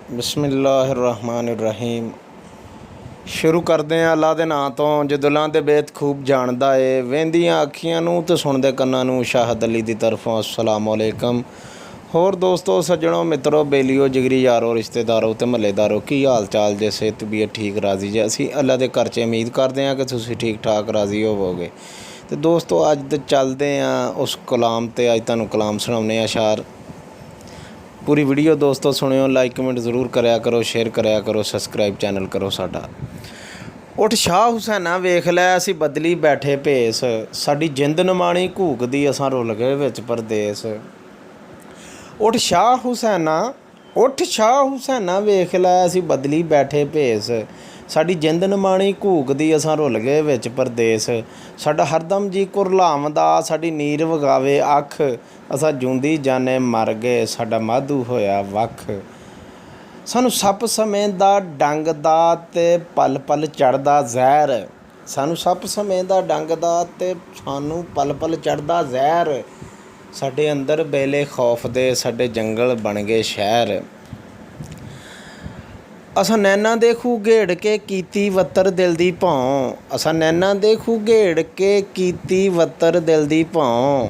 बिस्मिल्लाहिर्रहमानिर्रहीम। शुरू करते हैं अल्लाह के नाम तो जो दिलों के बेत खूब जानता है। वेंदियां अखियां नूं ते सुनदे कन्नां नूं शाहद अली दी तरफों अस्सलाम वालेकुम। होर दोस्तों, सज्जणों, मित्रों, बेलियो, जिगरी यारों, रिश्तेदारों ते महल्लेदारों, की हाल चाल जे? सेहत तबीयत ठीक राजी जे? असीं अल्लाह दे घर च उम्मीद करते हैं कि तुसीं ठीक ठाक राजी होवोगे। तो दोस्तों, अज तो चलते हैं उस कलाम ते। अज तुहानूं कलाम सुणाउने अशार। पूरी वीडियो दोस्तों सुनियो, लाइक कमेंट जरूर कराया करो, शेयर कराया करो, सबसक्राइब चैनल करो साडा। उठ शाह हुसैना वेख लै असीं बदली बैठे भेस, साडी जिंद नमाणी घूकदी असां रुल गए विच परदेस। उठ शाह हुसैना वेख लै असीं बदली बैठे भेस, साडी जिंद नमाणी घूकदी असां रुल गए विच परदेस। साडा हरदम जी कुरलावदा, साडी नीर वगावे अख, असां जूंदी जाने मर गए, साडा माधू होया वख। सानू सप समेंदा डंग दा ते पल पल चढ़दा जहर, सानू सप समेंदा डंग दा ते सानू पल पल चढ़दा जहर। साडे अंदर बेले खौफ दे साडे जंगल बन गए शहर। असां नैना दे खूह घेड़ के कीती वत्तर दिल दी भौं, असां नैना दे खूह घेड़ के कीती वत्तर दिल दी भौं।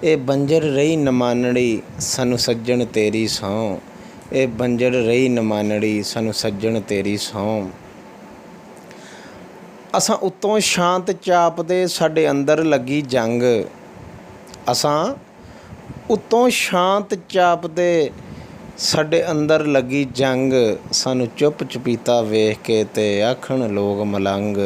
ए बंजर रही नमानड़ी सानू सज्जण तेरी सौं, ए बंजर रही नमानड़ी सानू सज्जण तेरी सौं। असां उत्तों शांत चापदे साडे अंदर लगी जंग, असां उत्तों शांत चापदे साडे अंदर लगी जंग। सानू चुप चपीता वेख के ते आखण लोग मलंग,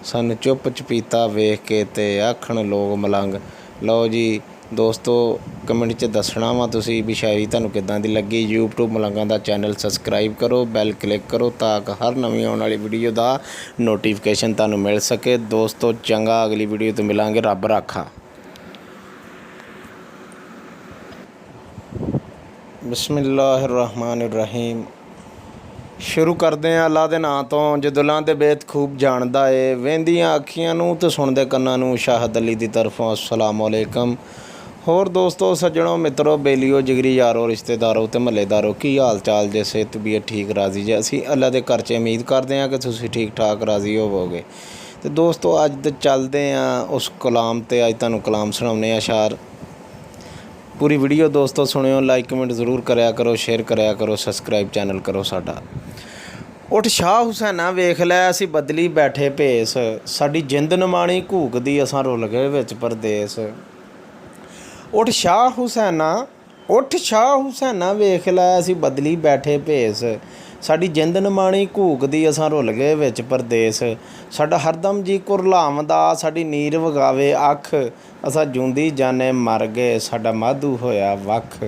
सानू चुप चपीता वेख के ते आखण लोग मलंग। लो जी दोस्तों, कमेंट च दसना वा तुसीं भी शायरी तुहानूं किदां दी लगी। यूट्यूब मलंगा दा चैनल सबसक्राइब करो, बैल क्लिक करो ताकि हर नवीं आने वाली वीडियो दा नोटिफिकेशन तुहानूं मिल सके। दोस्तों चंगा, अगली वीडियो तो मिलांगे। रब राखा। बिस्मिल्लाहिर्रहमानिर्रहीम। शुरू करते हैं अल्लाह के नाम तो जो दिलों के बेत खूब जानता है। वेंदियां अखियां नूं ते सुनदे कन्नां नूं शाहद अली दी तरफों अस्सलाम वालेकुम। होर दोस्तों, सज्जणों, मित्रों, बेलियो, जिगरी यारों, रिश्तेदारों ते महल्लेदारों, की हाल चाल जे? सेहत तबीयत ठीक राजी जे? असीं अल्लाह दे घर च उम्मीद करते हैं कि तुसीं ठीक ठाक राजी होवोगे। तो दोस्तों, अज तो चलते हैं उस कलाम ते। अज तुहानूं कलाम सुणाउने अशार। पूरी वीडियो दोस्तों सुनियो, लाइक कमेंट जरूर कराया करो, शेयर कराया करो, सबसक्राइब चैनल करो साडा। उठ शाह हुसैना वेख लै असीं बदली बैठे भेस, साडी जिंद नमाणी घूकदी असां रुल गए विच परदेस। उठ शाह हुसैना वेख लै असीं बदली बैठे भेस, साडी जिंद नमाणी घूकदी असां रुल गए विच परदेस। साडा हरदम जी कुरलावदा, साडी नीर वगावे अख, असां जूंदी जाने मर गए, साडा माधू होया वख।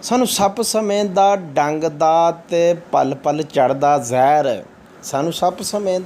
सानू सप समेंदा डंग दा ते पल पल चढ़दा जहर, सानू सप समेंदा